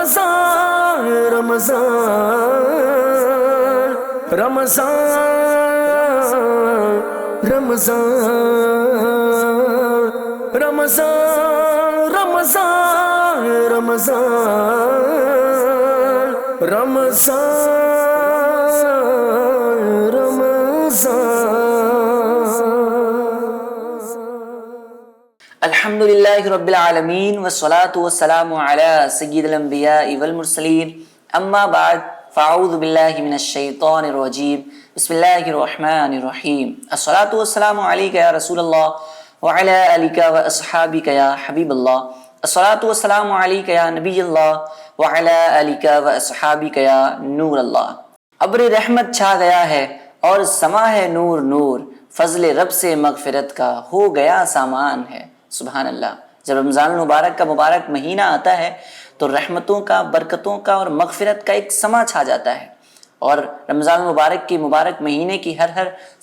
رمضان رمضان رمضان رمضان رمضان رمضان رمضان رمضان الحمدللہ رب العالمین والصلاة والسلام علی سید الانبیاء والمرسلین اما بعد فاعوذ باللہ من الشیطان الرجیم بسم اللہ الرحمن الرحیم الصلاة والسلام علیک یا رسول اللہ وعلی آلک واصحابک یا حبیب اللہ الصلاة والسلام علیک یا نبی اللہ وعلی آلک واصحابک یا نور اللہ۔ ابر رحمت چھا گیا ہے اور سما ہے نور نور، فضل رب سے مغفرت کا ہو گیا سامان ہے۔ سبحان اللہ۔ جب رمضان المبارک کا مبارک مہینہ آتا ہے تو رحمتوں کا، برکتوں کا اور مغفرت کا ایک سما چھا جاتا ہے، اور رمضان المبارک کی مبارک مہینے کی ہر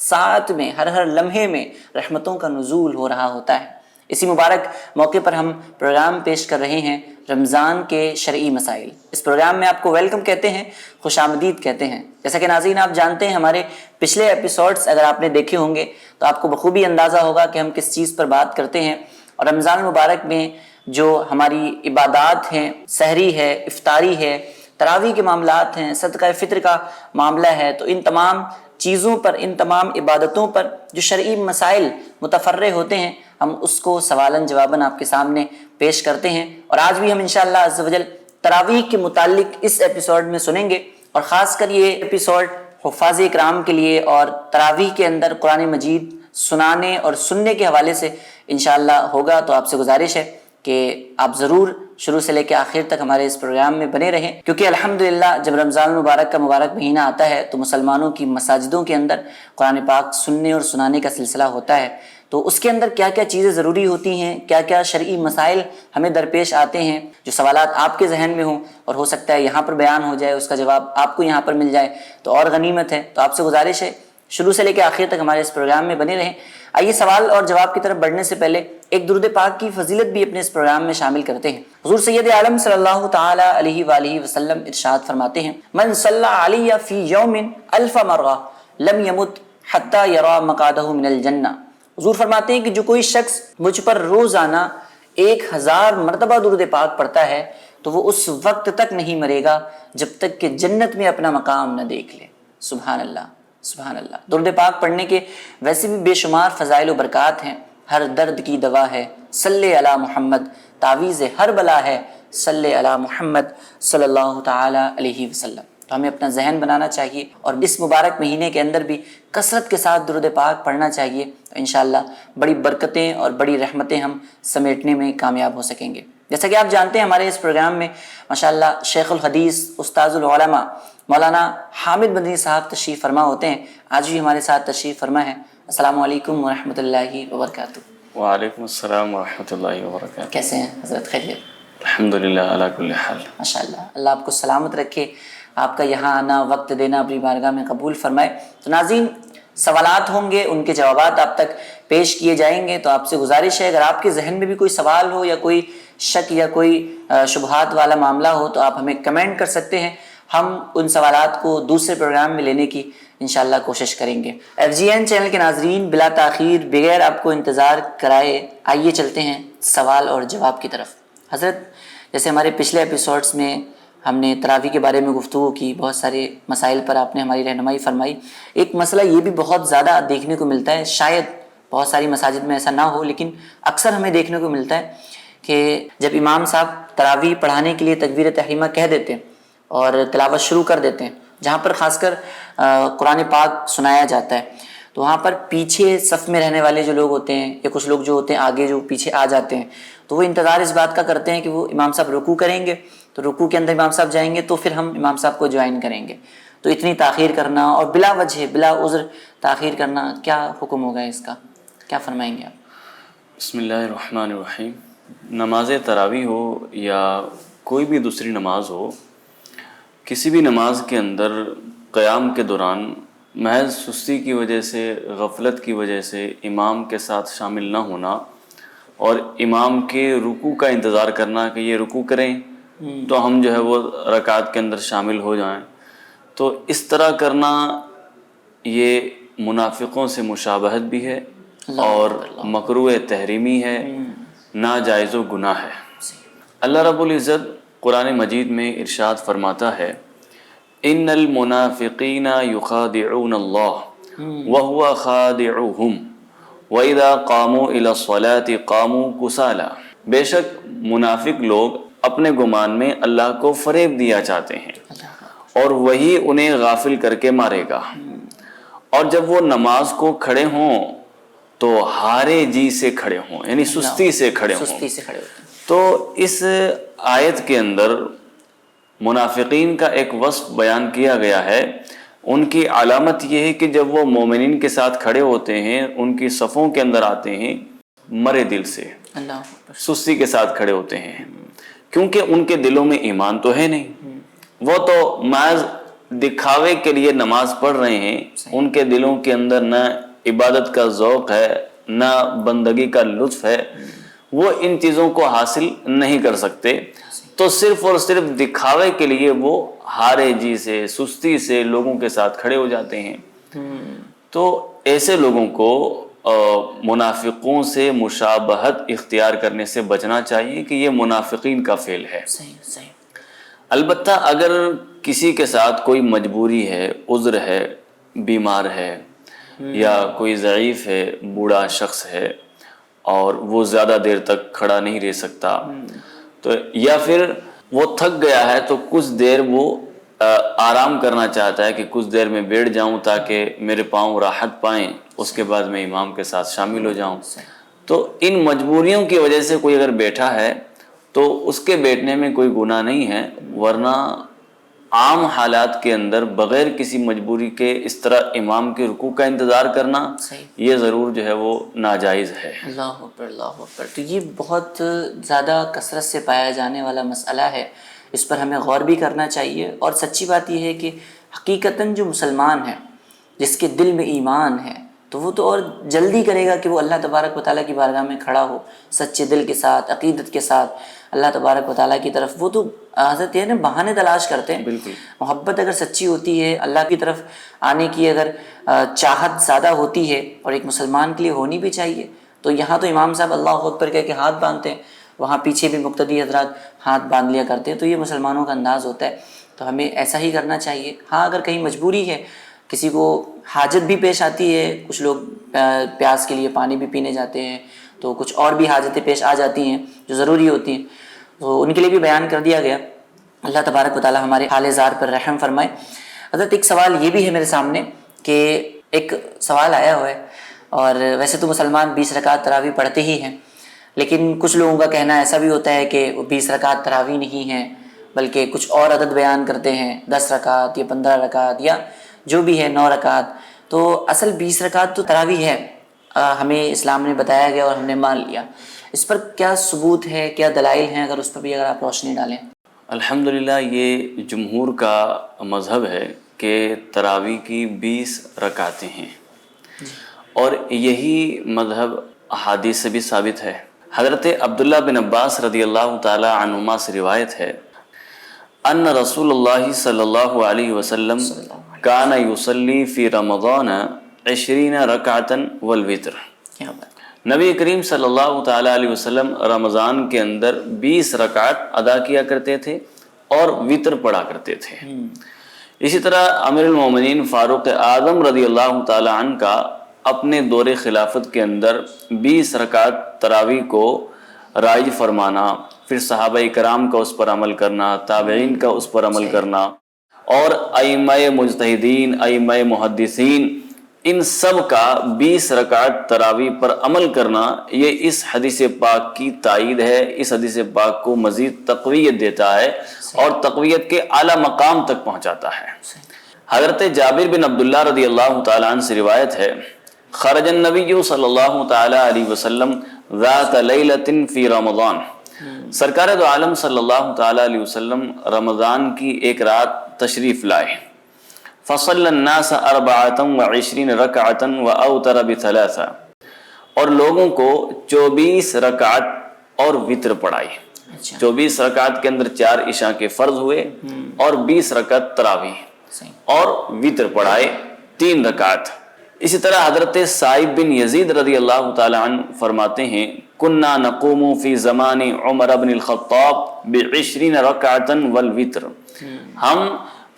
ساعت میں، ہر لمحے میں رحمتوں کا نزول ہو رہا ہوتا ہے۔ اسی مبارک موقع پر ہم پروگرام پیش کر رہے ہیں رمضان کے شرعی مسائل۔ اس پروگرام میں آپ کو ویلکم کہتے ہیں، خوش آمدید کہتے ہیں۔ جیسا کہ ناظرین آپ جانتے ہیں، ہمارے پچھلے ایپیسوڈز اگر آپ نے دیکھے ہوں گے تو آپ کو بخوبی اندازہ ہوگا کہ ہم کس چیز پر بات کرتے ہیں، اور رمضان المبارک میں جو ہماری عبادات ہیں، سحری ہے، افطاری ہے، تراویح کے معاملات ہیں، صدقہ فطر کا معاملہ ہے، تو ان تمام چیزوں پر، ان تمام عبادتوں پر جو شرعی مسائل متفرع ہوتے ہیں، ہم اس کو سوالاً جواباً آپ کے سامنے پیش کرتے ہیں۔ اور آج بھی ہم انشاءاللہ عز و جل تراویح کے متعلق اس ایپیسوڈ میں سنیں گے، اور خاص کر یہ ایپیسوڈ حفاظ اکرام کے لیے اور تراویح کے اندر قرآن مجید سنانے اور سننے کے حوالے سے انشاءاللہ ہوگا۔ تو آپ سے گزارش ہے کہ آپ ضرور شروع سے لے کے آخر تک ہمارے اس پروگرام میں بنے رہیں، کیونکہ الحمدللہ جب رمضان المبارک کا مبارک مہینہ آتا ہے تو مسلمانوں کی مساجدوں کے اندر قرآن پاک سننے اور سنانے کا سلسلہ ہوتا ہے۔ تو اس کے اندر کیا کیا چیزیں ضروری ہوتی ہیں، کیا کیا شرعی مسائل ہمیں درپیش آتے ہیں، جو سوالات آپ کے ذہن میں ہوں اور ہو سکتا ہے یہاں پر بیان ہو جائے، اس کا جواب آپ کو یہاں پر مل جائے تو اور غنیمت ہے۔ تو آپ سے گزارش ہے شروع سے لے کے آخر تک ہمارے اس پروگرام میں بنے رہیں۔ آئیے سوال اور جواب کی طرف بڑھنے سے پہلے ایک درود پاک کی فضیلت بھی اپنے اس پروگرام میں شامل کرتے ہیں۔ حضور سید عالم صلی اللہ تعالی علیہ وآلہ وسلم ارشاد فرماتے ہیں، من صلی علی فی یوم الف مرہ لم یمت حتی یری مقعدہ من الجنہ۔ حضور فرماتے ہیں کہ جو کوئی شخص مجھ پر روزانہ 1000 مرتبہ درود پاک پڑھتا ہے تو وہ اس وقت تک نہیں مرے گا جب تک کہ جنت میں اپنا مقام نہ دیکھ لے۔ سبحان اللہ، سبحان اللہ۔ درود پاک پڑھنے کے ویسے بھی بے شمار فضائل و برکات ہیں۔ ہر درد کی دوا ہے صلی علی محمد، تعویذ ہر بلا ہے صلی علی محمد صلی اللہ تعالی علیہ وسلم۔ تو ہمیں اپنا ذہن بنانا چاہیے اور اس مبارک مہینے کے اندر بھی کثرت کے ساتھ درود پاک پڑھنا چاہیے، تو انشاءاللہ بڑی برکتیں اور بڑی رحمتیں ہم سمیٹنے میں کامیاب ہو سکیں گے۔ جیسا کہ آپ جانتے ہیں ہمارے اس پروگرام میں ماشاءاللہ شیخ الحدیث، استاذ العلماء مولانا حامد مدنی صاحب تشریف فرما ہوتے ہیں۔ آج بھی ہمارے ساتھ تشریف فرما ہے۔ السلام علیکم ورحمۃ اللہ وبرکاتہ۔ وعلیکم السلام ورحمۃ اللہ وبرکاتہ۔ کیسے ہیں حضرت؟ خیریت؟ الحمدللہ علی کل حال۔ ماشاءاللہ، اللہ آپ کو سلامت رکھے، آپ کا یہاں آنا، وقت دینا اپنی بارگاہ میں قبول فرمائے۔ تو ناظرین سوالات ہوں گے، ان کے جوابات آپ تک پیش کیے جائیں گے۔ تو آپ سے گزارش ہے اگر آپ کے ذہن میں بھی کوئی سوال ہو یا کوئی شک یا کوئی شبہات والا معاملہ ہو تو آپ ہمیں کمنٹ کر سکتے ہیں، ہم ان سوالات کو دوسرے پروگرام میں لینے کی انشاءاللہ کوشش کریں گے۔ FGN چینل کے ناظرین بلا تاخیر بغیر آپ کو انتظار کرائے آئیے چلتے ہیں سوال اور جواب کی طرف۔ حضرت جیسے ہمارے پچھلے ایپیسوڈز میں ہم نے تراویح کے بارے میں گفتگو کی، بہت سارے مسائل پر آپ نے ہماری رہنمائی فرمائی۔ ایک مسئلہ یہ بھی بہت زیادہ دیکھنے کو ملتا ہے، شاید بہت ساری مساجد میں ایسا نہ ہو لیکن اکثر ہمیں دیکھنے کو ملتا ہے کہ جب امام صاحب تراویح پڑھانے کے لیے تکبیر تحریمہ کہہ دیتے ہیں اور تلاوت شروع کر دیتے ہیں، جہاں پر خاص کر قرآن پاک سنایا جاتا ہے، تو وہاں پر پیچھے صف میں رہنے والے جو لوگ ہوتے ہیں یا کچھ لوگ جو ہوتے ہیں آگے جو پیچھے آ جاتے ہیں، تو وہ انتظار اس بات کا کرتے ہیں کہ وہ امام صاحب رکوع کریں گے، تو رکوع کے اندر امام صاحب جائیں گے تو پھر ہم امام صاحب کو جوائن کریں گے۔ تو اتنی تاخیر کرنا اور بلا وجہ بلا عذر تاخیر کرنا، کیا حکم ہوگا اس کا؟ کیا فرمائیں گے آپ؟ بسم اللہ الرحمن الرحیم۔ نماز تراویح ہو یا کوئی بھی دوسری نماز ہو، کسی بھی نماز کے اندر قیام کے دوران محض سستی کی وجہ سے، غفلت کی وجہ سے امام کے ساتھ شامل نہ ہونا اور امام کے رکوع کا انتظار کرنا کہ یہ رکوع کریں تو ہم جو ہے وہ رکعت کے اندر شامل ہو جائیں. تو اس طرح کرنا یہ منافقوں سے مشابہت بھی ہے اور مکروہ تحریمی ہے، ناجائز و گناہ ہے. اللہ رب العزت قرآن مجید میں ارشاد فرماتا ہے ان المنافقین یخادعون اللہ وهو خادعهم وَإِذَا قَامُوا إِلَى الصَّلَاةِ قَامُوا كُسَالَى. بے شک منافق لوگ اپنے گمان میں اللہ کو فریب دیا چاہتے ہیں اور وہی انہیں غافل کر کے مارے گا، اور جب وہ نماز کو کھڑے ہوں تو ہارے جی سے کھڑے ہوں، یعنی سستی سے کھڑے ہوں. تو اس آیت کے اندر منافقین کا ایک وصف بیان کیا گیا ہے. ان کی علامت یہ ہے کہ جب وہ مومنین کے ساتھ کھڑے ہوتے ہیں، ان کی صفوں کے اندر آتے ہیں، مرے دل سے سستی کے ساتھ کھڑے ہوتے ہیں، کیونکہ ان کے دلوں میں ایمان تو ہے نہیں. وہ تو محض دکھاوے کے لیے نماز پڑھ رہے ہیں، ان کے دلوں کے اندر نہ عبادت کا ذوق ہے نہ بندگی کا لطف ہے، وہ ان چیزوں کو حاصل نہیں کر سکتے. تو صرف اور صرف دکھاوے کے لیے وہ ہارے جی سے سستی سے لوگوں کے ساتھ کھڑے ہو جاتے ہیں. تو ایسے لوگوں کو منافقوں سے مشابہت اختیار کرنے سے بچنا چاہیے کہ یہ منافقین کا فعل ہے. البتہ اگر کسی کے ساتھ کوئی مجبوری ہے، عذر ہے، بیمار ہے یا کوئی ضعیف ہے، بوڑھا شخص ہے اور وہ زیادہ دیر تک کھڑا نہیں رہ سکتا، تو یا پھر وہ تھک گیا ہے تو کچھ دیر وہ آرام کرنا چاہتا ہے کہ کچھ دیر میں بیٹھ جاؤں تاکہ میرے پاؤں راحت پائیں، اس کے بعد میں امام کے ساتھ شامل ہو جاؤں. تو ان مجبوریوں کی وجہ سے کوئی اگر بیٹھا ہے تو اس کے بیٹھنے میں کوئی گناہ نہیں ہے، ورنہ عام حالات کے اندر بغیر کسی مجبوری کے اس طرح امام کے رکوع کا انتظار کرنا یہ ضرور جو ہے وہ ناجائز ہے. اللہ اکبر اللہ اکبر. تو یہ بہت زیادہ کثرت سے پایا جانے والا مسئلہ ہے، اس پر ہمیں غور بھی کرنا چاہیے. اور سچی بات یہ ہے کہ حقیقتاً جو مسلمان ہے، جس کے دل میں ایمان ہے، تو وہ تو اور جلدی کرے گا کہ وہ اللہ تبارک و تعالیٰ کی بارگاہ میں کھڑا ہو سچے دل کے ساتھ، عقیدت کے ساتھ اللہ تبارک و تعالیٰ کی طرف. وہ تو حضرت ہے نا بہانے تلاش کرتے ہیں. بالکل. محبت اگر سچی ہوتی ہے، اللہ کی طرف آنے کی اگر چاہت زیادہ ہوتی ہے، اور ایک مسلمان کے لیے ہونی بھی چاہیے، تو یہاں تو امام صاحب اللہ اکبر کہہ کے ہاتھ باندھتے ہیں، وہاں پیچھے بھی مقتدی حضرات ہاتھ باندھ لیا کرتے ہیں. تو یہ مسلمانوں کا انداز ہوتا ہے، تو ہمیں ایسا ہی کرنا چاہیے. ہاں اگر کہیں مجبوری ہے، کسی کو حاجت بھی پیش آتی ہے، کچھ لوگ پیاس کے لیے پانی بھی پینے جاتے ہیں، تو کچھ اور بھی حاجتیں پیش آ جاتی ہیں جو ضروری ہوتی ہیں، تو ان کے لیے بھی بیان کر دیا گیا. اللہ تبارک و تعالیٰ ہمارے حال زار پر رحم فرمائے. حضرت ایک سوال یہ بھی ہے میرے سامنے کہ ایک سوال آیا ہوا ہے، اور ویسے تو مسلمان 20 رکعت تراویح پڑھتے ہی ہیں، لیکن کچھ لوگوں کا کہنا ایسا بھی ہوتا ہے کہ وہ 20 رکعت تراویح نہیں ہیں بلکہ کچھ اور عدد بیان کرتے ہیں، 10 رکعت یا 15 رکعت یا جو بھی ہے 9 رکعت. تو اصل 20 رکعت تو تراویح ہے، ہمیں اسلام نے بتایا گیا اور ہم نے مان لیا. اس پر کیا ثبوت ہے، کیا دلائل ہیں، اگر اس پر بھی اگر آپ روشنی ڈالیں. الحمدللہ یہ جمہور کا مذہب ہے کہ تراویح کی 20 رکعتیں ہیں، اور یہی مذہب احادیث سے بھی ثابت ہے. حضرت عبداللہ بن عباس رضی اللہ تعالی عنہما سے روایت ہے ان رسول اللہ صلی اللہ علیہ وسلم کان یصلی فی رمضان 20 رکعتا والوتر. نبی کریم صلی اللہ تعالی علیہ وسلم رمضان کے اندر 20 رکعت ادا کیا کرتے تھے اور وتر پڑھا کرتے تھے. اسی طرح امیر المومنین فاروق اعظم رضی اللہ تعالی عنہ کا اپنے دور خلافت کے اندر 20 رکعت تراویح کو رائج فرمانا، پھر صحابہ کرام کا اس پر عمل کرنا، تابعین کا اس پر عمل کرنا، اور ائمہ مجتہدین، ائمہ محدثین، ان سب کا 20 رکعت تراویح پر عمل کرنا، یہ اس حدیث پاک کی تائید ہے، اس حدیث پاک کو مزید تقویت دیتا ہے اور تقویت کے اعلیٰ مقام تک پہنچاتا ہے. حضرت جابر بن عبداللہ رضی اللہ تعالیٰ عنہ سے روایت ہے خرج النبی صلی اللہ تعالی علیہ وسلم ذات لیلۃ فی رمضان. سرکار دو عالم صلی اللہ تعالی علیہ وسلم رمضان کی ایک رات تشریف لائے. فصلی الناس 24 رکعتا واوتر ب3، اور لوگوں کو 24 رکعت اور وتر پڑھائی. اچھا 24 رکعت کے اندر 4 عشاء کے فرض ہوئے اور 20 رکعت تراویح صحیح اور وطر پڑھائے 3 رکعت۔ اسی طرح حضرت سائب بن یزید رضی اللہ تعالی عنہ فرماتے ہیں کننا نقوم فی زمان عمر بن الخطاب ب20 رکعتا والوتر، ہم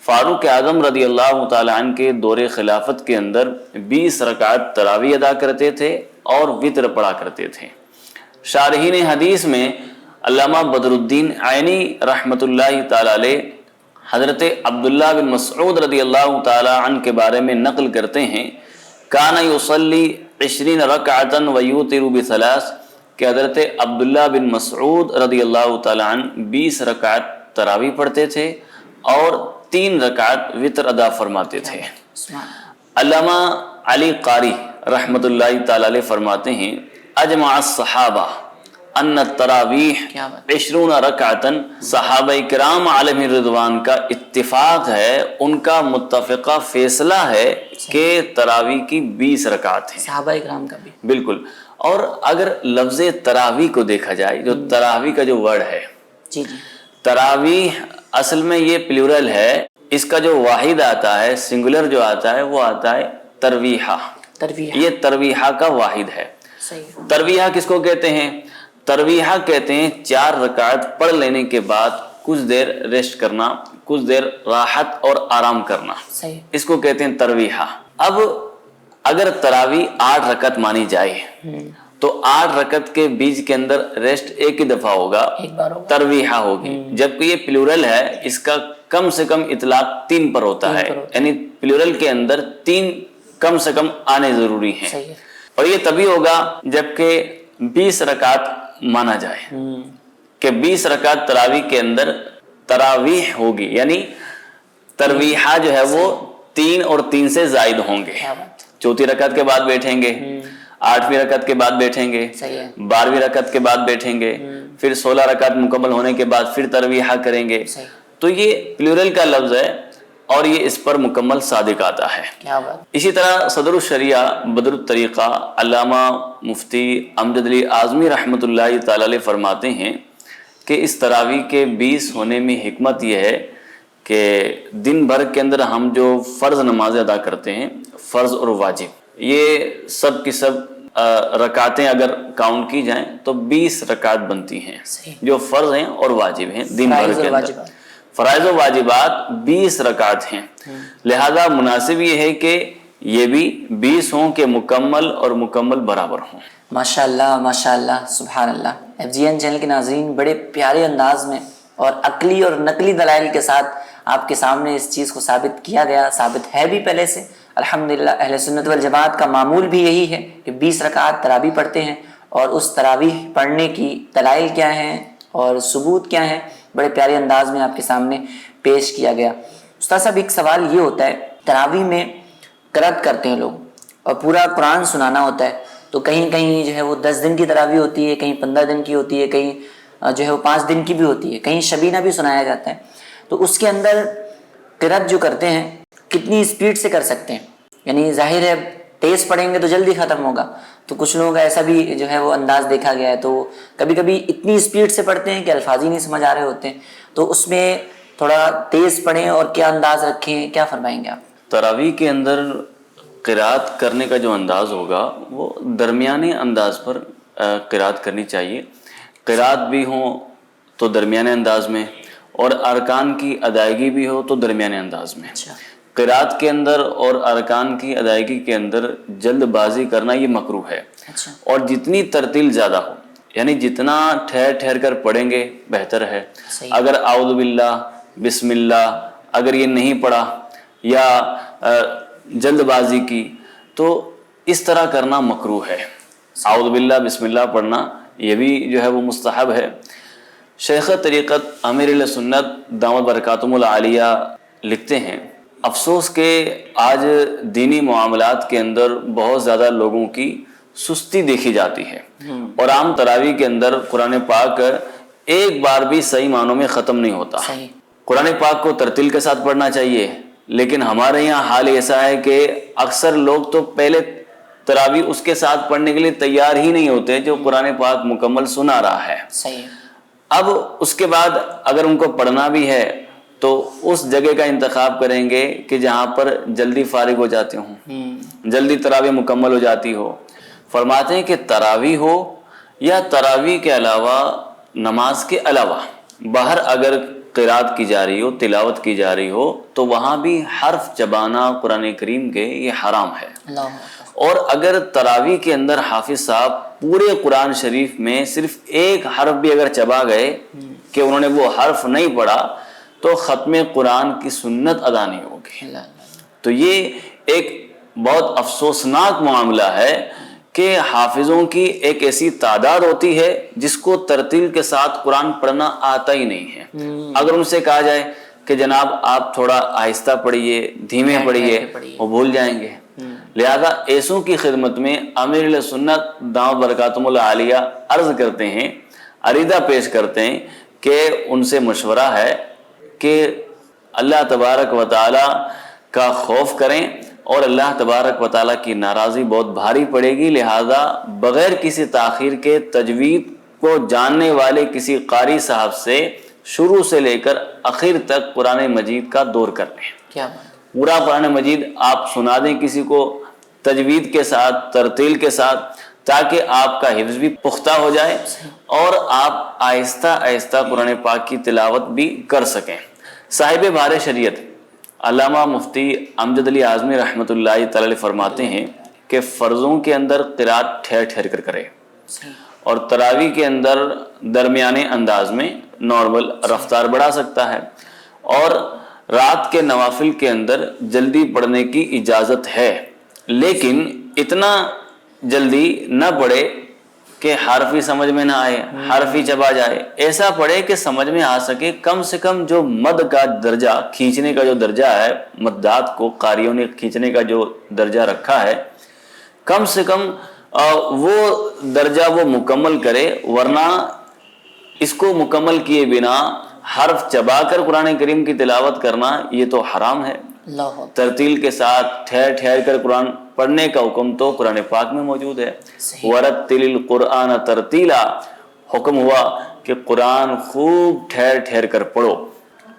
فاروق اعظم رضی اللہ تعالی عنہ کے دور خلافت کے اندر 20 رکعت تراویح ادا کرتے تھے اور وطر پڑھا کرتے تھے۔ شارحین حدیث میں علامہ بدر الدین عینی رحمۃ اللہ تعالی علیہ حضرت عبداللہ بن مسعود رضی اللہ تعالی عنہ کے بارے میں نقل کرتے ہیں کان یصلی 20 رکعتا ویوتر ب3، کہ حضرت عبداللہ بن مسعود رضی اللہ تعالی عنہ 20 رکعت تراویح پڑھتے تھے اور 3 رکعت وطر ادا فرماتے تھے۔ علامہ علی قاری رحمۃ اللہ تعالی علیہ فرماتے ہیں اجمع الصحابہ ان التراویح 20 رکعتا، صحابہ کرام علیہم رضوان کا اتفاق ہے، ان کا متفقہ فیصلہ ہے کہ تراویح کی 20 رکعت ہیں، صحابہ اکرام کا بھی بالکل۔ اور اگر لفظ تراویح کو دیکھا جائے، جو تراویح کا جو ورڈ ہے، جی تراویح اصل میں یہ پلیورل ہے، اس کا جو واحد آتا ہے، سنگولر جو آتا ہے وہ آتا ہے ترویحہ، یہ ترویحہ کا واحد ہے۔ صحیح ترویحہ کس کو کہتے ہیں؟ ترویحہ کہتے ہیں 4 رکعت پڑھ لینے کے بعد کچھ دیر ریسٹ کرنا، کچھ دیر راحت اور آرام کرنا، صحیح اس کو کہتے ہیں ترویحہ۔ اب اگر تراویح 8 رکعت مانی جائے تو 8 رکعت کے بیچ کے اندر ریسٹ ایک ہی دفعہ ہوگا، ایک بار ہوگا، ترویحہ ہوگی، جبکہ یہ پلورل ہے، اس کا کم سے کم اطلاق 3 پر ہوتا ہے، یعنی پلورل کے اندر 3 کم سے کم آنے ضروری ہیں، صحیح اور یہ تبھی ہوگا جبکہ 20 رکعت مانا جائے کہ 20 رکعت تراویح کے اندر تراویح ہوگی، یعنی ترویحہ جو ہے وہ 3 اور 3 سے زائد ہوں گے، 4تھی رکعت کے بعد بیٹھیں گے، 8ویں رکعت کے بعد بیٹھیں گے، 12ویں رکعت کے بعد بیٹھیں گے، پھر 16 رکعت مکمل ہونے کے بعد پھر ترویحہ کریں گے۔ تو یہ پلورل کا لفظ ہے اور یہ اس پر مکمل صادق آتا ہے۔ کیا بات۔ اسی طرح صدر الشریعہ بدر الطریقہ علامہ مفتی امجد علی اعظمی رحمۃ اللہ تعالی علیہ فرماتے ہیں کہ اس تراویح کے 20 ہونے میں حکمت یہ ہے کہ دن بھر کے اندر ہم جو فرض نمازیں ادا کرتے ہیں، فرض اور واجب، یہ سب کی سب رکعتیں اگر کاؤنٹ کی جائیں تو 20 رکعت بنتی ہیں، جو فرض ہیں اور واجب ہیں دن بھر کے اندر۔ فرائض و واجبات 20 رکعت ہیں، لہذا مناسب یہ ہے کہ یہ بھی 20 ہوں کہ مکمل اور مکمل برابر ہوں۔ ماشاءاللہ سبحان اللہ۔ FGN چینل کے ناظرین، بڑے پیارے انداز میں اور عقلی اور نقلی دلائل کے ساتھ آپ کے سامنے اس چیز کو ثابت کیا گیا، ثابت ہے بھی پہلے سے الحمدللہ۔ اہل سنت والجماعت کا معمول بھی یہی ہے کہ 20 رکعت تراویح پڑھتے ہیں، اور اس تراویح پڑھنے کی دلائل کیا ہیں اور ثبوت کیا ہیں، بڑے پیارے انداز میں آپ کے سامنے پیش کیا گیا۔ استاد صاحب، ایک سوال یہ ہوتا ہے، تراویح میں قرأت کرتے ہیں لوگ اور پورا قرآن سنانا ہوتا ہے، تو کہیں کہیں جو ہے وہ 10 دن کی تراویح ہوتی ہے، کہیں 15 دن کی ہوتی ہے، کہیں جو ہے وہ 5 دن کی بھی ہوتی ہے، کہیں شبینہ بھی سنایا جاتا ہے، تو اس کے اندر قرأت جو کرتے ہیں کتنی سپیڈ سے کر سکتے ہیں؟ یعنی ظاہر ہے تیز پڑھیں گے تو جلدی ختم ہوگا، تو کچھ لوگوں کا ایسا بھی جو ہے وہ انداز دیکھا گیا ہے، تو کبھی کبھی اتنی سپیڈ سے پڑھتے ہیں کہ الفاظ ہی نہیں سمجھ آ رہے ہوتے ہیں، تو اس میں تھوڑا تیز پڑھیں اور کیا انداز رکھیں، کیا فرمائیں گے آپ؟ تراویح کے اندر قرأت کرنے کا جو انداز ہوگا وہ درمیانے انداز پر قرأت کرنی چاہیے، قرأت بھی ہو تو درمیانے انداز میں، اور ارکان کی ادائیگی بھی ہو تو درمیانے انداز میں۔ قرأت کے اندر اور ارکان کی ادائیگی کے اندر جلد بازی کرنا یہ مکروہ ہے، اور جتنی ترتیل زیادہ ہو، یعنی جتنا ٹھہر ٹھہر کر پڑھیں گے بہتر ہے۔ اگر اعوذ باللہ، بسم اللہ اگر یہ نہیں پڑھا یا جلد بازی کی تو اس طرح کرنا مکروہ ہے۔ اعوذ باللہ بسم اللہ پڑھنا یہ بھی جو ہے وہ مستحب ہے۔ شیخ طریقت امیر اہل سنت دامت برکاتہم العالیہ لکھتے ہیں، افسوس کہ آج دینی معاملات کے اندر بہت زیادہ لوگوں کی سستی دیکھی جاتی ہے، اور عام تراویح کے اندر قرآن پاک ایک بار بھی صحیح معنوں میں ختم نہیں ہوتا۔ قرآن پاک کو ترتیل کے ساتھ پڑھنا چاہیے، لیکن ہمارے یہاں حال ایسا ہے کہ اکثر لوگ تو پہلے تراویح اس کے ساتھ پڑھنے کے لیے تیار ہی نہیں ہوتے جو قرآن پاک مکمل سنا رہا ہے۔ اب اس کے بعد اگر ان کو پڑھنا بھی ہے تو اس جگہ کا انتخاب کریں گے کہ جہاں پر جلدی فارغ ہو جاتے ہوں، جلدی تراویح مکمل ہو جاتی ہو۔ فرماتے ہیں کہ تراویح ہو یا تراویح کے علاوہ نماز کے علاوہ باہر اگر قرات کی جا رہی ہو، تلاوت کی جا رہی ہو، تو وہاں بھی حرف چبانا قرآن کریم کے یہ حرام ہے۔ اور اگر تراویح کے اندر حافظ صاحب پورے قرآن شریف میں صرف ایک حرف بھی اگر چبا گئے کہ انہوں نے وہ حرف نہیں پڑھا تو ختم قرآن کی سنت ادا نہیں ہوگی۔ تو یہ ایک بہت افسوسناک معاملہ ہے کہ حافظوں کی ایک ایسی تعداد ہوتی ہے جس کو ترتیل کے ساتھ قرآن پڑھنا آتا ہی نہیں ہے۔ اگر ان سے کہا جائے کہ جناب آپ تھوڑا آہستہ پڑھیے، دھیمے پڑھیے، وہ بھول جائیں گے۔ لہذا ایسوں کی خدمت میں امیر علیہ سنت دامت برکاتہم العالیہ عرض کرتے ہیں، عریضہ پیش کرتے ہیں کہ ان سے مشورہ ہے کہ اللہ تبارک و تعالی کا خوف کریں، اور اللہ تبارک و تعالیٰ کی ناراضی بہت بھاری پڑے گی، لہذا بغیر کسی تاخیر کے تجوید کو جاننے والے کسی قاری صاحب سے شروع سے لے کر آخر تک قرآن مجید کا دور کر لیں۔ کیا پورا قرآن مجید آپ سنا دیں کسی کو تجوید کے ساتھ، ترتیل کے ساتھ، تاکہ آپ کا حفظ بھی پختہ ہو جائے اور آپ آہستہ آہستہ قرآن پاک کی تلاوت بھی کر سکیں۔ صاحب بہار شریعت علامہ مفتی امجد علی اعظمی رحمۃ اللہ تعالی علیہ فرماتے ہیں کہ فرضوں کے اندر قرات ٹھہر ٹھہر کر کرے، اور تراویح کے اندر درمیانے انداز میں نارمل رفتار بڑھا سکتا ہے، اور رات کے نوافل کے اندر جلدی پڑھنے کی اجازت ہے، لیکن اتنا جلدی نہ پڑھے کہ حرف ہی سمجھ میں نہ آئے، حرف ہی چبا جائے۔ ایسا پڑھے کہ سمجھ میں آ سکے، کم سے کم جو مد کا درجہ، کھینچنے کا جو درجہ ہے، مدات کو قاریوں نے کھینچنے کا جو درجہ رکھا ہے، کم سے کم وہ درجہ وہ مکمل کرے، ورنہ اس کو مکمل کیے بنا حرف چبا کر قرآن کریم کی تلاوت کرنا یہ تو حرام ہے۔ ترتیل کے ساتھ ٹھہر ٹھہر کر قرآن پڑھنے کا حکم تو قرآن پاک میں موجود ہے۔ وَرَتِّلِ الْقُرْآنَ تَرْتِيلًا، حکم ہوا کہ قرآن خوب ٹھہر ٹھہر کر پڑھو۔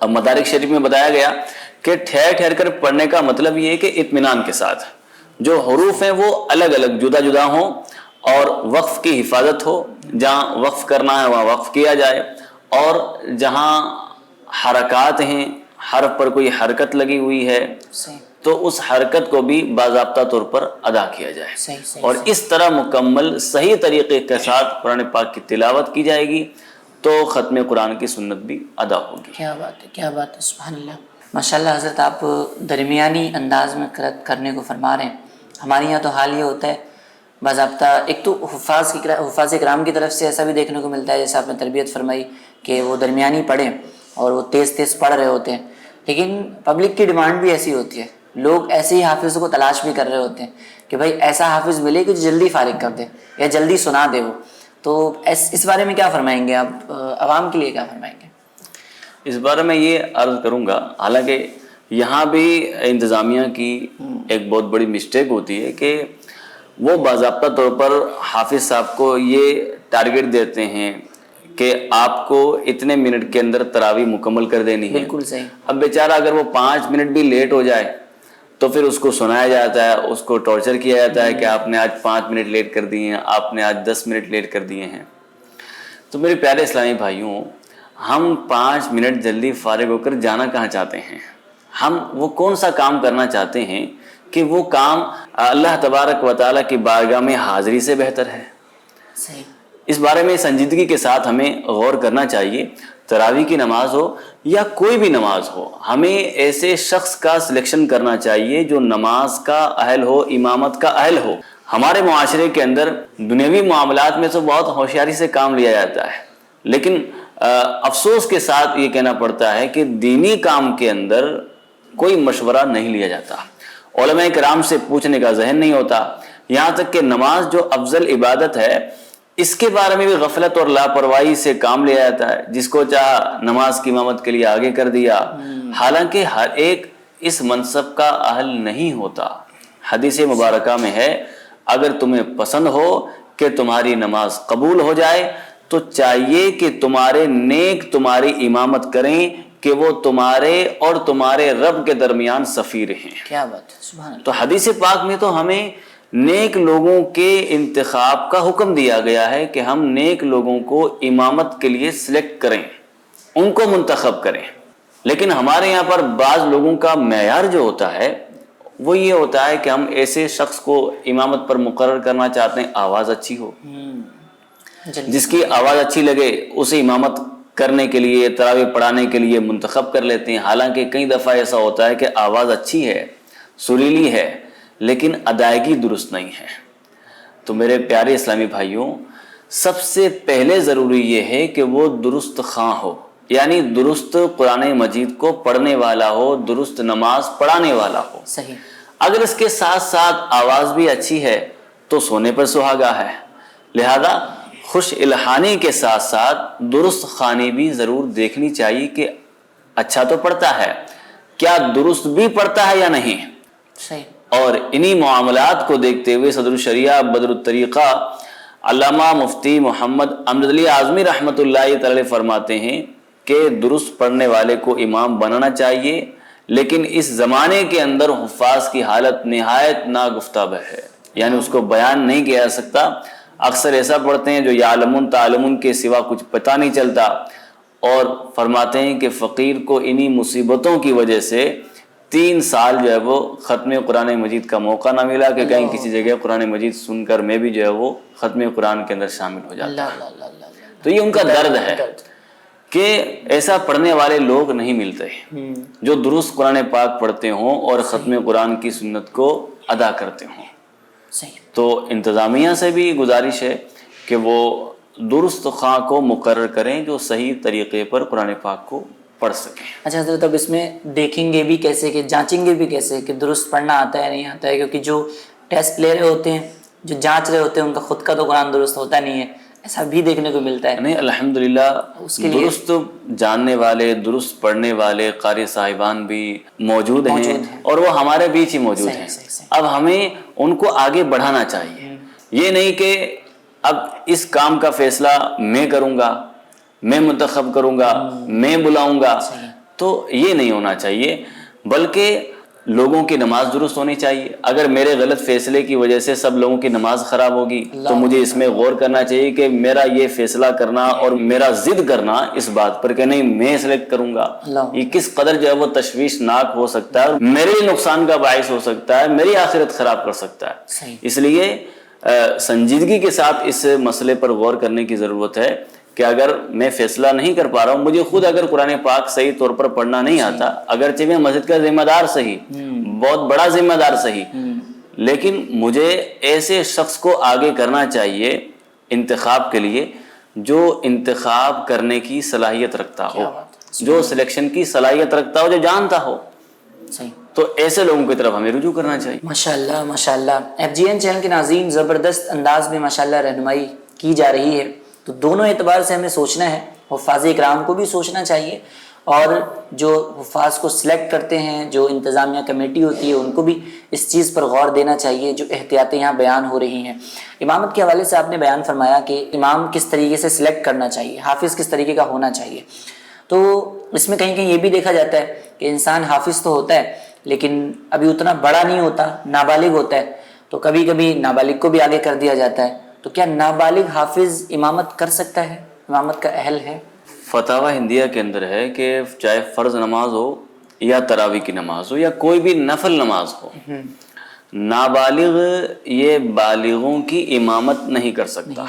اب مدارک شریف میں بتایا گیا کہ ٹھہر ٹھہر کر پڑھنے کا مطلب یہ ہے کہ اطمینان کے ساتھ، جو حروف ہیں وہ الگ الگ جدا جدا ہوں، اور وقف کی حفاظت ہو، جہاں وقف کرنا ہے وہاں وقف کیا جائے، اور جہاں حرکات ہیں، حرف پر کوئی حرکت لگی ہوئی ہے تو اس حرکت کو بھی باضابطہ طور پر ادا کیا جائے، اور اس طرح مکمل صحیح طریقے کے ساتھ قرآن پاک کی تلاوت کی جائے گی تو ختم قرآن کی سنت بھی ادا ہوگی۔ کیا بات ہے، کیا بات ہے، سبحان اللہ۔ ماشاءاللہ حضرت، آپ درمیانی انداز میں قرأت کرنے کو فرما رہے ہیں۔ ہمارے یہاں تو حال یہ ہوتا ہے باضابطہ، ایک تو حفاظ کرام کی طرف سے ایسا بھی دیکھنے کو ملتا ہے، جیسے آپ نے تربیت فرمائی کہ وہ درمیانی پڑھیں اور وہ تیز تیز پڑھ رہے ہوتے ہیں، لیکن پبلک کی ڈیمانڈ بھی ایسی ہوتی ہے، لوگ ایسے ہی حافظ کو تلاش بھی کر رہے ہوتے ہیں کہ بھائی ایسا حافظ ملے کہ جلدی فارغ کر دے یا جلدی سنا دے وہ۔ تو اس بارے میں کیا فرمائیں گے آپ، عوام کے لیے کیا فرمائیں گے؟ اس بارے میں یہ عرض کروں گا، حالانکہ یہاں بھی انتظامیہ کی ایک بہت بڑی مسٹیک ہوتی ہے کہ وہ باضابطہ طور پر حافظ صاحب کو یہ ٹارگٹ دیتے ہیں کہ آپ کو اتنے منٹ کے اندر تراویح مکمل کر دینی ہے۔ بالکل صحیح۔ اب بیچارہ اگر وہ 5 منٹ بھی لیٹ ہو جائے تو پھر اس کو سنایا جاتا ہے، اس کو ٹارچر کیا جاتا ہے کہ آپ نے آج 5 منٹ لیٹ کر دیے ہیں، آپ نے آج 10 منٹ لیٹ کر دیے ہیں۔ تو میرے پیارے اسلامی بھائیوں، ہم 5 منٹ جلدی فارغ ہو کر جانا کہاں چاہتے ہیں؟ ہم وہ کون سا کام کرنا چاہتے ہیں کہ وہ کام اللہ تبارک و تعالیٰ کی بارگاہ میں حاضری سے بہتر ہے؟ صحیح۔ اس بارے میں سنجیدگی کے ساتھ ہمیں غور کرنا چاہیے۔ تراویح کی نماز ہو یا کوئی بھی نماز ہو، ہمیں ایسے شخص کا سلیکشن کرنا چاہیے جو نماز کا اہل ہو، امامت کا اہل ہو۔ ہمارے معاشرے کے اندر دنیاوی معاملات میں تو بہت ہوشیاری سے کام لیا جاتا ہے، لیکن افسوس کے ساتھ یہ کہنا پڑتا ہے کہ دینی کام کے اندر کوئی مشورہ نہیں لیا جاتا، علماء کرام سے پوچھنے کا ذہن نہیں ہوتا، یہاں تک کہ نماز جو افضل عبادت ہے اس کے بارے میں بھی غفلت اور لاپرواہی سے کام لیا جاتا ہے، جس کو چاہا نماز کی امامت کے لیے آگے کر دیا، حالانکہ ہر ایک اس منصب کا اہل نہیں ہوتا۔ حدیث مبارکہ میں ہے، اگر تمہیں پسند ہو کہ تمہاری نماز قبول ہو جائے تو چاہیے کہ تمہارے نیک تمہاری امامت کریں کہ وہ تمہارے اور تمہارے رب کے درمیان سفیر ہیں. کیا بات ہے، سبحان اللہ. تو حدیث پاک میں تو ہمیں نیک لوگوں کے انتخاب کا حکم دیا گیا ہے کہ ہم نیک لوگوں کو امامت کے لیے سلیکٹ کریں، ان کو منتخب کریں. لیکن ہمارے یہاں پر بعض لوگوں کا معیار جو ہوتا ہے وہ یہ ہوتا ہے کہ ہم ایسے شخص کو امامت پر مقرر کرنا چاہتے ہیں آواز اچھی ہو، جس کی آواز اچھی لگے اسے امامت کرنے کے لیے، تراویح پڑھانے کے لیے منتخب کر لیتے ہیں. حالانکہ کئی دفعہ ایسا ہوتا ہے کہ آواز اچھی ہے، سریلی ہے، لیکن ادائیگی درست نہیں ہے. تو میرے پیارے اسلامی بھائیوں، سب سے پہلے ضروری یہ ہے کہ وہ درست خواں ہو، یعنی درست قرآن مجید کو پڑھنے والا ہو، درست نماز پڑھانے والا ہو. صحیح. اگر اس کے ساتھ ساتھ آواز بھی اچھی ہے تو سونے پر سہاگا ہے. لہذا خوش الحانی کے ساتھ ساتھ درست خوانی بھی ضرور دیکھنی چاہیے کہ اچھا تو پڑھتا ہے، کیا درست بھی پڑھتا ہے یا نہیں. صحیح. اور انہی معاملات کو دیکھتے ہوئے صدر الشریعہ بدر الطریقہ علامہ مفتی محمد امجد علی اعظمی رحمۃ اللہ تعالی فرماتے ہیں کہ درست پڑھنے والے کو امام بنانا چاہیے، لیکن اس زمانے کے اندر حفاظ کی حالت نہایت ناگفتہ ہے، یعنی اس کو بیان نہیں کیا جا سکتا. اکثر ایسا پڑھتے ہیں جو یعلمون تعلمون کے سوا کچھ پتہ نہیں چلتا، اور فرماتے ہیں کہ فقیر کو انہی مصیبتوں کی وجہ سے 3 سال جو ہے وہ ختم قرآن مجید کا موقع نہ ملا کہ کہیں کسی جگہ قرآن مجید سن کر میں بھی جو ہے وہ ختم قرآن کے اندر شامل ہو جاتا. تو یہ ان کا درد ہے کہ ایسا پڑھنے والے لوگ نہیں ملتے جو درست قرآن پاک پڑھتے ہوں اور ختم قرآن کی سنت کو ادا کرتے ہوں. صحیح. تو انتظامیہ سے بھی گزارش ہے کہ وہ درست خواں کو مقرر کریں جو صحیح طریقے پر قرآن پاک کو پڑھ سکیں. اچھا حضرت، اب اس میں دیکھیں گے بھی کیسے، کہ جانچیں گے بھی کیسے کہ درست پڑھنا آتا ہے نہیں آتا ہے؟ کیونکہ جو ٹیسٹ لے رہے ہوتے ہیں، جو جانچ رہے ہوتے ہیں، ان کا خود کا تو قرآن درست ہوتا نہیں ہے، ایسا بھی دیکھنے کو ملتا ہے. نہیں، الحمدللہ درست جاننے والے، درست پڑھنے والے قاری صاحبان بھی موجود ہیں اور وہ ہمارے بیچ ہی موجود ہیں. اب ہمیں ان کو آگے بڑھانا چاہیے. یہ نہیں کہ اب اس کام کا فیصلہ میں کروں گا، میں منتخب کروں گا، میں بلاؤں گا، تو یہ نہیں ہونا چاہیے. بلکہ لوگوں کی نماز درست ہونی چاہیے. اگر میرے غلط فیصلے کی وجہ سے سب لوگوں کی نماز خراب ہوگی تو مجھے اس میں غور کرنا چاہیے کہ میرا یہ فیصلہ کرنا اور میرا ضد کرنا اس بات پر کہ نہیں میں سلیکٹ کروں گا، یہ کس قدر جو ہے وہ تشویشناک ہو سکتا ہے اور میرے لیے نقصان کا باعث ہو سکتا ہے، میری آخرت خراب کر سکتا ہے. اس لیے سنجیدگی کے ساتھ اس مسئلے پر غور کرنے کی ضرورت ہے کہ اگر میں فیصلہ نہیں کر پا رہا ہوں، مجھے خود اگر قرآن پاک صحیح طور پر پڑھنا نہیں آتا، اگرچہ میں مسجد کا ذمہ دار صحیح، بہت بڑا ذمہ دار صحیح، لیکن مجھے ایسے شخص کو آگے کرنا چاہیے انتخاب کے لیے جو انتخاب کرنے کی صلاحیت رکھتا ہو، جو سلیکشن کی صلاحیت رکھتا ہو، جو جانتا ہو. تو ایسے لوگوں کی طرف ہمیں رجوع کرنا چاہیے. ماشاءاللہ ماشاءاللہ. FGN چینل کے ناظرین، زبردست انداز میں ماشاءاللہ رہنمائی کی جا رہی ہے. تو دونوں اعتبار سے ہمیں سوچنا ہے، حفاظ اکرام کو بھی سوچنا چاہیے اور جو حفاظ کو سلیکٹ کرتے ہیں، جو انتظامیہ کمیٹی ہوتی ہے، ان کو بھی اس چیز پر غور دینا چاہیے جو احتیاطیں یہاں بیان ہو رہی ہیں. امامت کے حوالے سے آپ نے بیان فرمایا کہ امام کس طریقے سے سلیکٹ کرنا چاہیے، حافظ کس طریقے کا ہونا چاہیے. تو اس میں کہیں کہیں یہ بھی دیکھا جاتا ہے کہ انسان حافظ تو ہوتا ہے لیکن ابھی اتنا بڑا نہیں ہوتا، نابالغ ہوتا ہے، تو کبھی کبھی نابالغ کو بھی آگے کر دیا جاتا ہے. تو کیا نابالغ حافظ امامت کر سکتا ہے، امامت کا اہل ہے؟ فتاوی ہندیہ کے اندر ہے کہ چاہے فرض نماز ہو یا تراویح کی نماز ہو یا کوئی بھی نفل نماز ہو، نابالغ یہ بالغوں کی امامت نہیں کر سکتا.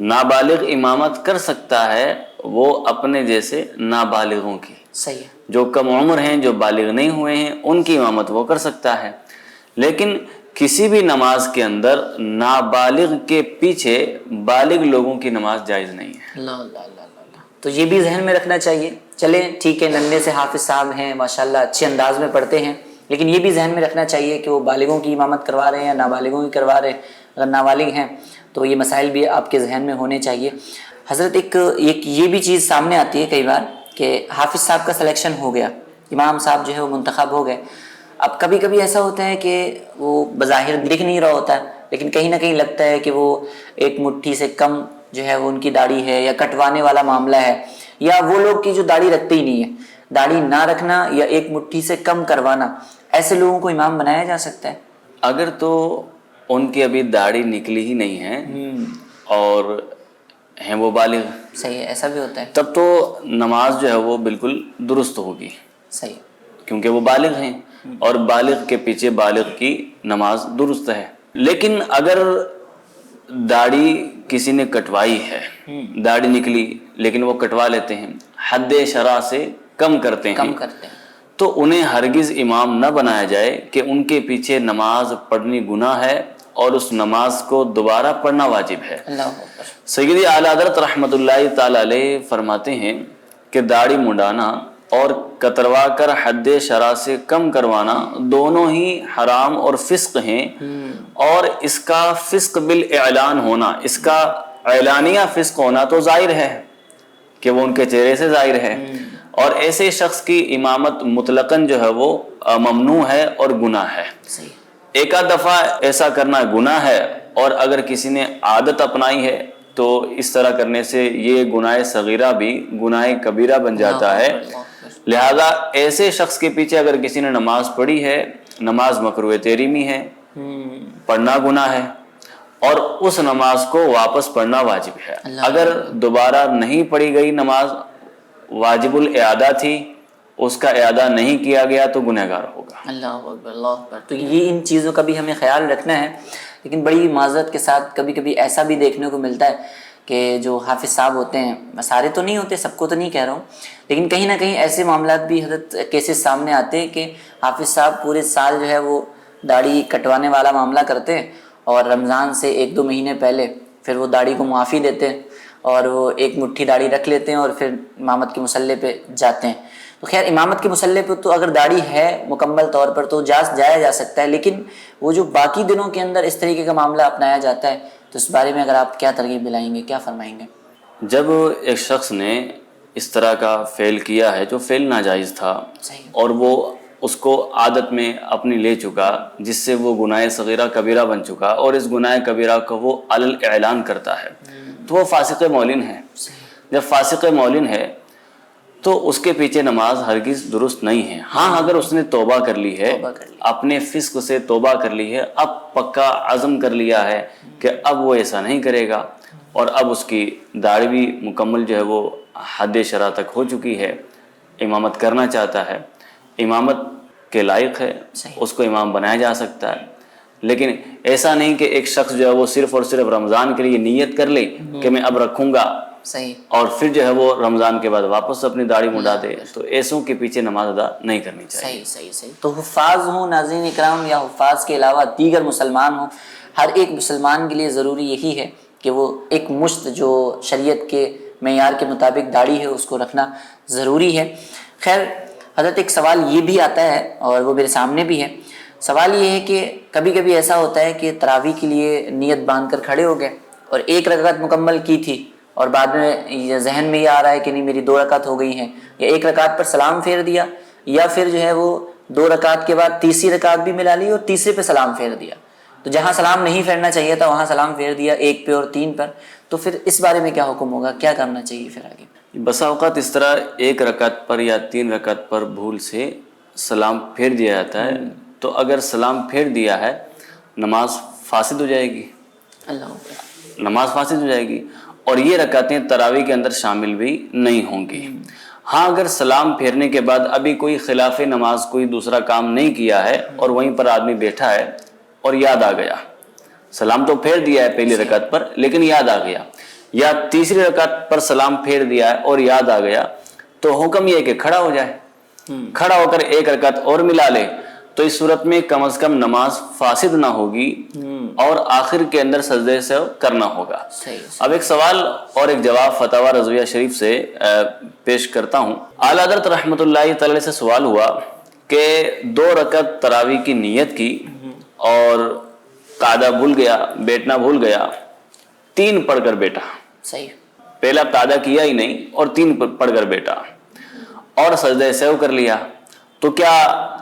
نابالغ امامت کر سکتا ہے وہ اپنے جیسے نابالغوں کی. صحیح ہے. جو کم عمر ہیں، جو بالغ نہیں ہوئے ہیں، ان کی امامت وہ کر سکتا ہے. لیکن کسی بھی نماز کے اندر نابالغ کے پیچھے بالغ لوگوں کی نماز جائز نہیں ہے. اللہ اللہ اللہ اللہ. تو یہ بھی ذہن میں رکھنا چاہیے. چلیں ٹھیک ہے، ننھے سے حافظ صاحب ہیں ماشاءاللہ، اچھے انداز میں پڑھتے ہیں، لیکن یہ بھی ذہن میں رکھنا چاہیے کہ وہ بالغوں کی امامت کروا رہے ہیں یا نابالغوں کی کروا رہے ہیں. اگر نابالغ ہیں تو یہ مسائل بھی آپ کے ذہن میں ہونے چاہیے. حضرت ایک یہ بھی چیز سامنے آتی ہے کئی بار کہ حافظ صاحب کا سلیکشن ہو گیا، امام صاحب جو ہے وہ منتخب ہو گئے. اب کبھی کبھی ایسا ہوتا ہے کہ وہ بظاہر دکھ نہیں رہا ہوتا ہے، لیکن کہیں نہ کہیں لگتا ہے کہ وہ ایک مٹھی سے کم جو ہے وہ ان کی داڑھی ہے یا کٹوانے والا معاملہ ہے، یا وہ لوگ کی جو داڑھی رکھتے ہی نہیں ہے، داڑھی نہ رکھنا یا ایک مٹھی سے کم کروانا، ایسے لوگوں کو امام بنایا جا سکتا ہے؟ اگر تو ان کی ابھی داڑھی نکلی ہی نہیں ہے اور ہیں وہ بالغ، صحیح ہے، ایسا بھی ہوتا ہے، تب تو نماز جو ہے وہ بالکل درست ہوگی، صحیح، کیونکہ وہ بالغ ہیں اور بالغ کے پیچھے بالغ کی نماز درست ہے۔ لیکن اگر داڑھی کسی نے کٹوائی ہے، داڑھی نکلی لیکن وہ کٹوا لیتے ہیں، حد شرع سے کم کرتے ہیں، تو انہیں ہرگز امام نہ بنایا جائے کہ ان کے پیچھے نماز پڑھنی گناہ ہے اور اس نماز کو دوبارہ پڑھنا واجب ہے۔ اللہ اکبر۔ سیدی اعلی حضرت رحمۃ اللہ تعالی علیہ فرماتے ہیں کہ داڑھی منڈانا اور کتروا کر حد شرع سے کم کروانا دونوں ہی حرام اور فسق ہیں، اور اس کا فسق بالاعلان ہونا، اس کا اعلانیہ فسق ہونا تو ظاہر ہے کہ وہ ان کے چہرے سے ظاہر ہے، اور ایسے شخص کی امامت مطلقاً جو ہے وہ ممنوع ہے اور گناہ ہے۔ ایک آدھ دفعہ ایسا کرنا گناہ ہے، اور اگر کسی نے عادت اپنائی ہے تو اس طرح کرنے سے یہ گناہ صغیرہ بھی گناہ کبیرہ بن جاتا ہے۔ لہذا ایسے شخص کے پیچھے اگر کسی نے نماز پڑھی ہے، نماز مکروہ تحریمی ہے، پڑھنا گناہ ہے، اور اس نماز کو واپس پڑھنا واجب ہے۔ اگر دوبارہ نہیں پڑھی گئی نماز، واجب الاعادہ تھی، اس کا اعادہ نہیں کیا گیا تو گنہگار ہوگا۔ اللہ اکبر، اللہ اکبر۔ تو یہ ان چیزوں کا بھی ہمیں خیال رکھنا ہے، لیکن بڑی معذرت کے ساتھ کبھی کبھی ایسا بھی دیکھنے کو ملتا ہے کہ جو حافظ صاحب ہوتے ہیں، سارے تو نہیں ہوتے، سب کو تو نہیں کہہ رہا ہوں، لیکن کہیں نہ کہیں ایسے معاملات بھی حضرت کیسز سامنے آتے ہیں کہ حافظ صاحب پورے سال جو ہے وہ داڑھی کٹوانے والا معاملہ کرتے ہیں، اور رمضان سے 1-2 مہینے پہلے پھر وہ داڑھی کو معافی دیتے ہیں اور وہ ایک مٹھی داڑھی رکھ لیتے ہیں اور پھر امامت کے مصلی پہ جاتے ہیں۔ تو خیر، امامت کے مصلی پہ تو اگر داڑھی ہے مکمل طور پر تو جایا جا سکتا ہے، لیکن وہ جو باقی دنوں کے اندر اس طریقے کا معاملہ اپنایا جاتا ہے تو اس بارے میں اگر آپ کیا ترغیب دلائیں گے، کیا فرمائیں گے؟ جب ایک شخص نے اس طرح کا فعل کیا ہے جو فعل ناجائز تھا، اور وہ اس کو عادت میں اپنی لے چکا، جس سے وہ گناہ صغیرہ کبیرہ بن چکا، اور اس گناہ کبیرہ کو وہ علی الاعلان کرتا ہے، تو وہ فاسق معلن ہے۔ جب فاسق معلن ہے تو اس کے پیچھے نماز ہرگز درست نہیں ہے۔ ہاں، اگر اس نے توبہ کر لی ہے، اپنے فسق سے توبہ کر لی ہے، اب پکا عزم کر لیا ہے کہ اب وہ ایسا نہیں کرے گا، اور اب اس کی داڑھی بھی مکمل جو ہے وہ حد شرع تک ہو چکی ہے، امامت کرنا چاہتا ہے، امامت کے لائق ہے، اس کو امام بنایا جا سکتا ہے۔ لیکن ایسا نہیں کہ ایک شخص جو ہے وہ صرف اور صرف رمضان کے لیے نیت کر لے کہ میں اب رکھوں گا، اور پھر جو ہے وہ رمضان کے بعد واپس اپنی داڑھی مڈا دے، تو ایسوں کے پیچھے نماز ادا نہیں کرنی چاہیے۔ صحیح۔ تو حفاظ ہوں ناظرین اکرام، یا حفاظ کے علاوہ دیگر مسلمان ہوں، ہر ایک مسلمان کے لیے ضروری یہی ہے کہ وہ ایک مشت جو شریعت کے معیار کے مطابق داڑھی ہے اس کو رکھنا ضروری ہے۔ خیر حضرت، ایک سوال یہ بھی آتا ہے اور وہ میرے سامنے بھی ہے۔ سوال یہ ہے کہ کبھی کبھی ایسا ہوتا ہے کہ تراویح کے لیے نیت باندھ کر کھڑے ہو گئے اور 1 رکعت مکمل کی تھی، اور بعد میں ذہن میں یہ آ رہا ہے کہ نہیں میری 2 رکعت ہو گئی ہیں، یا 1 رکعت پر سلام پھیر دیا، یا پھر جو ہے وہ 2 رکعت کے بعد تیسری رکعت بھی ملا لی اور تیسرے پہ سلام پھیر دیا، تو جہاں سلام نہیں پھیرنا چاہیے تھا وہاں سلام پھیر دیا 1 پہ اور 3 پر، تو پھر اس بارے میں کیا حکم ہوگا، کیا کرنا چاہیے پھر آگے؟ بسا اوقات اس طرح 1 رکعت پر یا 3 رکعت پر بھول سے سلام پھیر دیا جاتا ہے، تو اگر سلام پھیر دیا ہے نماز فاسد ہو جائے گی، نماز فاسد ہو جائے گی، اور یہ رکعتیں تراویح کے اندر شامل بھی نہیں ہوں گی۔ ہاں، اگر سلام پھیرنے کے بعد ابھی کوئی خلاف نماز کوئی دوسرا کام نہیں کیا ہے اور وہیں پر آدمی بیٹھا ہے اور یاد آ گیا، سلام تو پھیر دیا ہے پہلی رکعت پر لیکن یاد آ گیا، یا تیسری رکعت پر سلام پھیر دیا ہے اور یاد آ گیا، تو حکم یہ ہے کہ کھڑا ہو جائے، کھڑا ہو کر 1 رکعت اور ملا لے، تو اس صورت میں کم از کم نماز فاسد نہ ہوگی اور آخر کے اندر سجدے سے کرنا ہوگا۔ اب ایک سوال اور ایک جواب فتاوی رضویہ شریف سے پیش کرتا ہوں۔ اعلیٰ حضرت رحمۃ اللہ تعالی سے سوال ہوا کہ 2 رکعت تراویح کی نیت کی اور قاعدہ بھول گیا، بیٹھنا بھول گیا، 3 پڑھ کر بیٹھا، پہلا قاعدہ کیا ہی نہیں اور 3 پڑھ کر بیٹھا اور سجدہ سہو کر لیا، تو کیا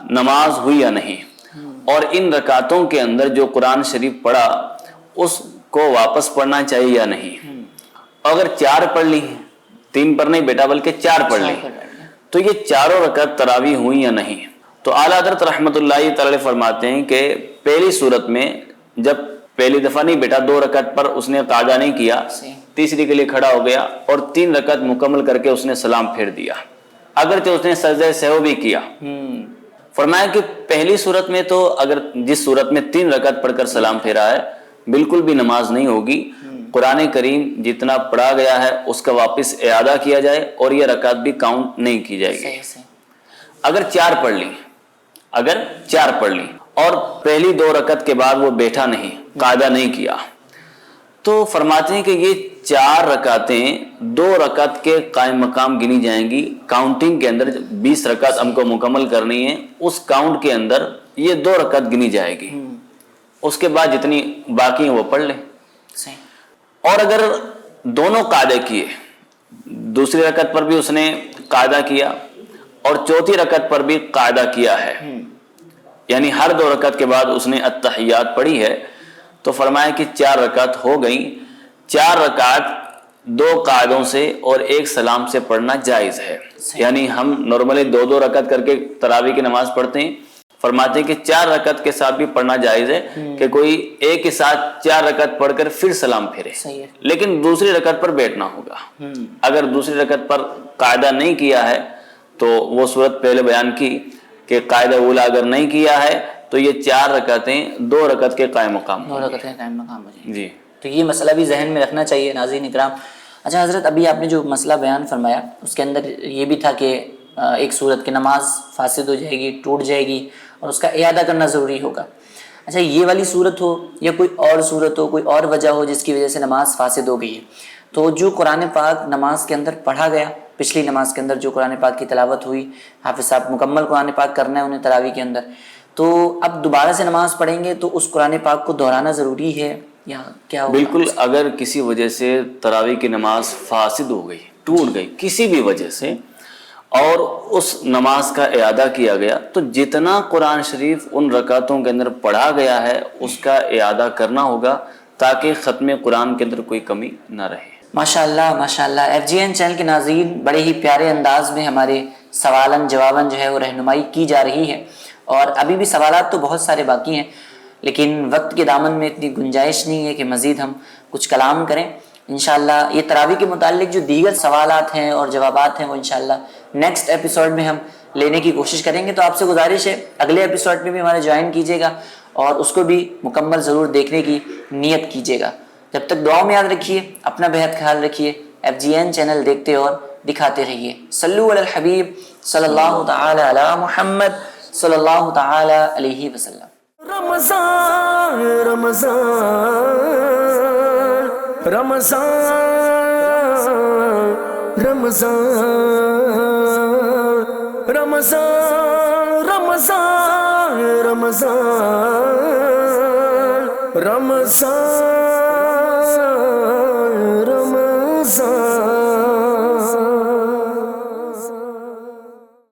نماز ہوئی یا نہیں؟ اور ان رکعتوں کے اندر جو قرآن شریف پڑھا اس کو واپس پڑھنا چاہیے یا نہیں؟ اگر 4 پڑھ لی، 3 پر نہیں بیٹا بلکہ 4 پڑھ لی، تو یہ چاروں رکعت تراویح ہوئی یا نہیں؟ تو اعلیٰ حضرت رحمۃ اللہ تعالی فرماتے ہیں کہ پہلی صورت میں جب پہلی دفعہ نہیں بیٹا 2 رکعت پر اس نے قاعدہ نہیں کیا، تیسری کے لیے کھڑا ہو گیا اور 3 رکعت مکمل کر کے اس نے سلام پھیر دیا، اگرچہ اس نے سجدہ سہو بھی کیا۔ فرمایا کہ پہلی صورت میں تو اگر جس صورت میں 3 رکعت پڑھ کر سلام پھیرا ہے بالکل بھی نماز نہیں ہوگی، قرآن کریم جتنا پڑھا گیا ہے اس کا واپس اعادہ کیا جائے اور یہ رکعت بھی کاؤنٹ نہیں کی جائے گی۔ اگر 4 پڑھ لی اور پہلی 2 رکعت کے بعد وہ بیٹھا نہیں، قاعدہ نہیں کیا، تو فرماتے ہیں کہ یہ 4 رکعتیں 2 رکعت کے قائم مقام گنی جائیں گی۔ کاؤنٹنگ کے اندر 20 رکعت ہم کو مکمل کرنی ہے، اس کاؤنٹ کے اندر یہ 2 رکعت گنی جائے گی، اس کے بعد جتنی باقی ہیں وہ پڑھ لیں۔ اور اگر دونوں قاعدے کیے، دوسری رکعت پر بھی اس نے قاعدہ کیا اور چوتھی رکعت پر بھی قاعدہ کیا ہے، یعنی ہر 2 رکعت کے بعد اس نے التحیات پڑھی ہے، تو فرمایا کہ 4 رکعت ہو گئیں۔ 4 رکعت 2 قاعدوں سے اور 1 سلام سے پڑھنا جائز ہے، یعنی ہم نارملی 2 رکعت کر کے تراویح کی نماز پڑھتے ہیں، فرماتے ہیں کہ 4 رکعت کے ساتھ بھی پڑھنا جائز ہے کہ کوئی ایک کے ساتھ 4 رکعت پڑھ کر پھر سلام پھیرے، لیکن دوسری رکعت پر بیٹھنا ہوگا۔ اگر دوسری رکعت پر قاعدہ نہیں کیا ہے تو وہ صورت پہلے بیان کی کہ قاعدہ اولا اگر نہیں کیا ہے تو یہ 4 رکعتیں 2 رکعت کے قائم مقام ہو جائیں۔ جی، تو یہ مسئلہ بھی ذہن میں رکھنا چاہیے ناظرین اکرام۔ اچھا حضرت، ابھی آپ نے جو مسئلہ بیان فرمایا اس کے اندر یہ بھی تھا کہ ایک صورت کی نماز فاسد ہو جائے گی، ٹوٹ جائے گی اور اس کا اعادہ کرنا ضروری ہوگا۔ اچھا، یہ والی صورت ہو یا کوئی اور صورت ہو، کوئی اور وجہ ہو جس کی وجہ سے نماز فاسد ہو گئی ہے، تو جو قرآن پاک نماز کے اندر پڑھا گیا، پچھلی نماز کے اندر جو قرآن پاک کی تلاوت ہوئی، حافظ صاحب مکمل قرآن پاک کرنا ہے انہیں تراویح کے اندر، تو اب دوبارہ سے نماز پڑھیں گے تو اس قرآن پاک کو دہرانا ضروری ہے یا کیا ہوگا؟ بالکل، اگر کسی وجہ سے تراویح کی نماز فاسد ہو گئی، ٹوٹ گئی کسی بھی وجہ سے، اور اس نماز کا اعادہ کیا گیا، تو جتنا قرآن شریف ان رکعتوں کے اندر پڑھا گیا ہے اس کا اعادہ کرنا ہوگا تاکہ ختم قرآن کے اندر کوئی کمی نہ رہے۔ ماشاءاللہ ماشاءاللہ، FGN چینل کے ناظرین بڑے ہی پیارے انداز میں ہمارے سوالن جواباً جو ہے وہ رہنمائی کی جا رہی ہے، اور ابھی بھی سوالات تو بہت سارے باقی ہیں، لیکن وقت کے دامن میں اتنی گنجائش نہیں ہے کہ مزید ہم کچھ کلام کریں۔ انشاءاللہ یہ تراویح کے متعلق جو دیگر سوالات ہیں اور جوابات ہیں وہ انشاءاللہ نیکسٹ ایپیسوڈ میں ہم لینے کی کوشش کریں گے۔ تو آپ سے گزارش ہے اگلے ایپیسوڈ میں بھی ہمارے جوائن کیجیے گا اور اس کو بھی مکمل ضرور دیکھنے کی نیت کیجیے گا۔ جب تک دعاؤں میں یاد رکھیے، اپنا بہت خیال رکھیے، FGN چینل دیکھتے اور دکھاتے رہیے۔ صلو علی الحبیب صلی اللہ تعالی علی محمد صلی اللہ تعالی علیہ وسلم۔ رمضان رمضان رمضان رمضان رمضان رمضان رمضان رمضان